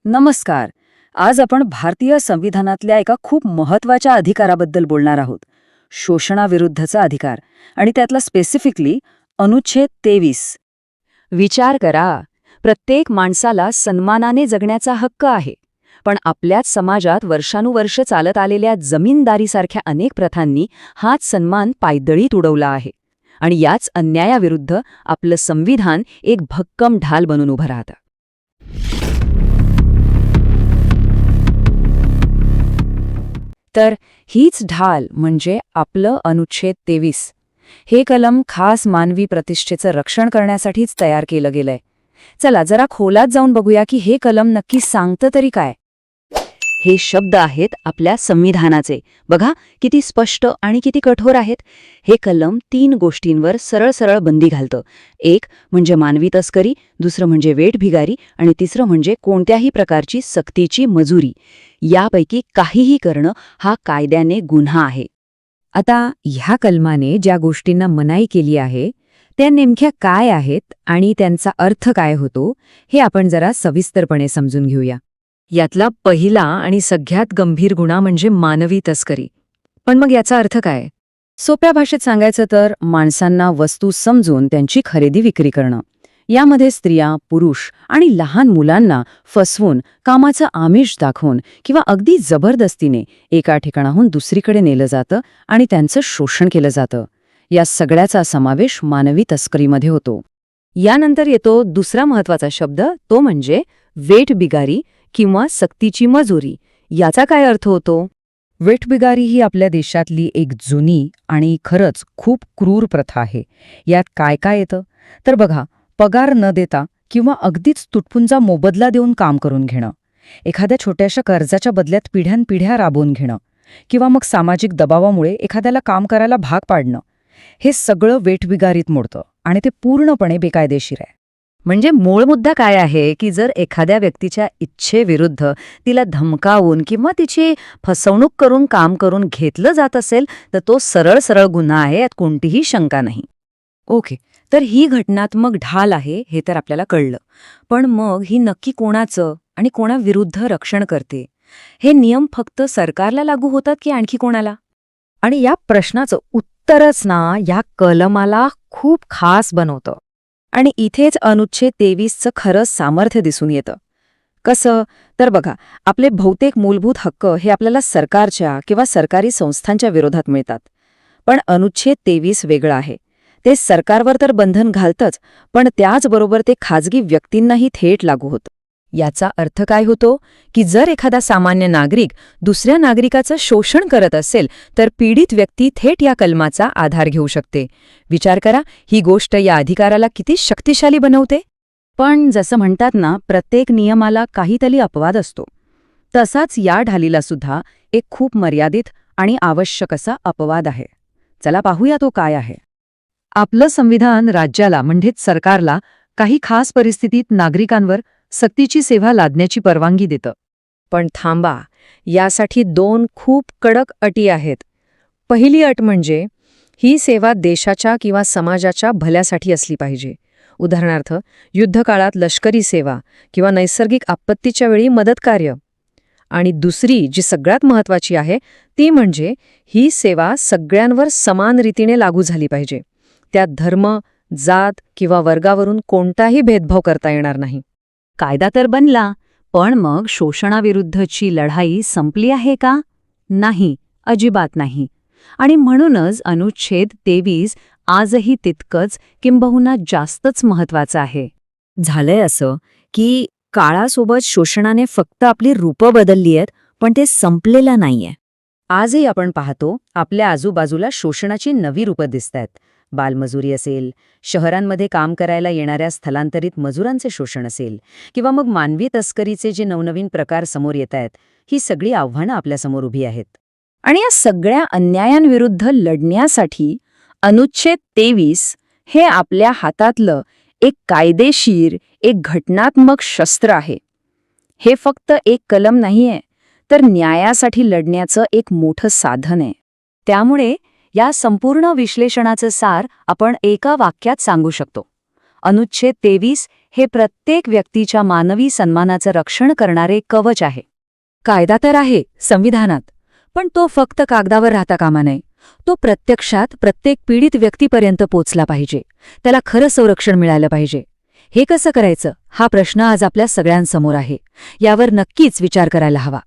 नमस्कार. आज आपण भारतीय संविधानातल्या एका खूप महत्वाच्या अधिकाराबद्दल बोलणार आहोत. शोषणाविरुद्धचा अधिकार आणि त्यातला स्पेसिफिकली अनुच्छेद 23. विचार करा, प्रत्येक माणसाला सन्मानाने जगण्याचा हक्क आहे. पण आपल्याच समाजात वर्षानुवर्ष चालत आलेल्या जमीनदारीसारख्या अनेक प्रथांनी हाच सन्मान पायदळीत उडवला आहे. आणि याच अन्यायाविरुद्ध आपलं संविधान एक भक्कम ढाल बनून उभं राहतं. तर हीच ढाल म्हणजे आपलं अनुच्छेद 23. हे कलम खास मानवी प्रतिष्ठेचं रक्षण करण्यासाठीच तयार केलं गेलंय. चला जरा खोलात जाऊन बघूया की हे कलम नक्की सांगतं तरी काय. हे शब्द आहेत आपल्या संविधानाचे. बघा किती स्पष्ट आणि किती कठोर आहेत. हे कलम 3 गोष्टींवर सरळ सरळ बंदी घालतं. एक म्हणजे मानवी तस्करी, दुसरं म्हणजे वेठभिगारी आणि तिसरं म्हणजे कोणत्याही प्रकारची सक्तीची मजुरी. यापैकी काहीही करणं हा कायद्याने गुन्हा आहे. आता ह्या कलमाने ज्या गोष्टींना मनाई केली आहे त्या नेमक्या काय आहेत आणि त्यांचा अर्थ काय होतो हे आपण जरा सविस्तरपणे समजून घेऊया. यातला पहिला आणि सगळ्यात गंभीर गुन्हा म्हणजे मानवी तस्करी. पण मग याचा अर्थ काय? सोप्या भाषेत सांगायचं तर माणसांना वस्तू समजून त्यांची खरेदी विक्री करणं. यामध्ये स्त्रिया, पुरुष आणि लहान मुलांना फसवून, कामाचं आमिष दाखवून किंवा अगदी जबरदस्तीने एका ठिकाणाहून दुसरीकडे नेलं जातं आणि त्यांचं शोषण केलं जातं. या सगळ्याचा समावेश मानवी तस्करीमध्ये होतो. यानंतर येतो दुसरा महत्वाचा शब्द, तो म्हणजे वेठबिगारी किंवा सक्तीची मजुरी. याचा काय अर्थ होतो? वेठबिगारी ही आपल्या देशातली एक जुनी आणि खरंच खूप क्रूर प्रथा आहे. यात काय काय येतं तर बघा, पगार न देता किंवा अगदीच तुटपुंजा मोबदला देऊन काम करून घेणं, एखाद्या छोट्याशा कर्जाच्या बदल्यात पिढ्यानपिढ्या राबवून घेणं किंवा मग सामाजिक दबावामुळे एखाद्याला काम करायला भाग पाडणं, हे सगळं वेठबिगारीत मोडतं आणि ते पूर्णपणे बेकायदेशीर आहे. म्हणजे मूळ मुद्दा काय आहे की जर एखाद्या व्यक्तीच्या इच्छेविरुद्ध तिला धमकावून किंवा तिची फसवणूक करून काम करून घेतलं जात असेल तर तो सरळ सरळ गुन्हा आहे, यात कोणतीही शंका नाही. ओके, तर ही घटनात्मक ढाल आहे हे तर आपल्याला कळलं. पण मग ही नक्की कोणाचं आणि कोणाविरुद्ध रक्षण करते? हे नियम फक्त सरकारला लागू होतात की आणखी कोणाला? आणि या प्रश्नाचं उत्तरच ना या कलमाला खूप खास बनवतं. आणि इथेच अनुच्छेद 23चं खरं सामर्थ्य दिसून येतं. कसं तर बघा, आपले बहुतेक मूलभूत हक्क हे आपल्याला सरकारच्या किंवा सरकारी संस्थांच्या विरोधात मिळतात. पण अनुच्छेद 23 वेगळं आहे. ते सरकारवर तर बंधन घालतंच, पण त्याचबरोबर ते खाजगी व्यक्तींनाही थेट लागू होतं. याचा अर्थ काय होतो की जर एखादा सामान्य नागरिक दुसऱ्या नागरिकाचं शोषण करत असेल तर पीडित व्यक्ती थेट या कलमाचा आधार घेऊ शकते. विचार करा, ही गोष्ट या अधिकाराला किती शक्तिशाली बनवते. पण जसं म्हणतात ना, प्रत्येक नियमाला काहीतरी अपवाद असतो. तसाच या ढालीला सुद्धा एक खूप मर्यादित आणि आवश्यक असा अपवाद आहे. चला पाहूया तो काय आहे. आपलं संविधान राज्याला म्हणजेच सरकारला काही खास परिस्थितीत नागरिकांवर सक्तीची सेवा लादण्याची परवानगी देतं. पण थांबा, यासाठी 2 खूप कडक अटी आहेत. पहिली अट म्हणजे ही सेवा देशाच्या किंवा समाजाच्या भल्यासाठी असली पाहिजे. उदाहरणार्थ, युद्धकाळात लष्करी सेवा किंवा नैसर्गिक आपत्तीच्या वेळी मदतकार्य. आणि दुसरी जी सगळ्यात महत्वाची आहे ती म्हणजे ही सेवा सगळ्यांवर समान रीतीने लागू झाली पाहिजे. त्यात धर्म, जात किंवा वर्गावरून कोणताही भेदभाव करता येणार नाही. कायदा तर बनला, पण मग शोषणाविरुद्धची लढाई संपली आहे का? नाही, अजिबात नाही. आणि म्हणूनच अनुच्छेद 23 आजही तितकंच किंबहुना जास्तच महत्वाचं आहे. झालंय असं की काळासोबत शोषणाने फक्त आपली रूपं बदलली आहेत, पण ते संपलेलं नाहीये. आजही आपण पाहतो आपल्या आजूबाजूला शोषणाची नवी रूपं दिसतायत. बालमजुरी असेल, शहरांमध्ये काम करायला येणाऱ्या स्थलांतरित मजुरांचे शोषण असेल किंवा मग मानवी तस्करीचे जे नवनवीन प्रकार समोर येत आहेत, ही सगळी आव्हानं आपल्यासमोर उभी आहेत. आणि या सगळ्या अन्यायांविरुद्ध लढण्यासाठी अनुच्छेद 23 हे आपल्या हातातलं एक कायदेशीर, एक घटनात्मक शस्त्र आहे. हे फक्त एक कलम नाहीये, तर न्यायासाठी लढण्याचं एक मोठं साधन आहे. त्यामुळे या संपूर्ण विश्लेषणाचं सार आपण एका वाक्यात सांगू शकतो. अनुच्छेद 23 हे प्रत्येक व्यक्तीच्या मानवी सन्मानाचं रक्षण करणारे कवच आहे. कायदा तर आहे संविधानात, पण तो फक्त कागदावर राहता कामा नये. तो प्रत्यक्षात प्रत्येक पीडित व्यक्तीपर्यंत पोचला पाहिजे. त्याला खरं संरक्षण मिळालं पाहिजे. हे कसं करायचं हा प्रश्न आज आपल्या सगळ्यांसमोर आहे. यावर नक्कीच विचार करायला हवा.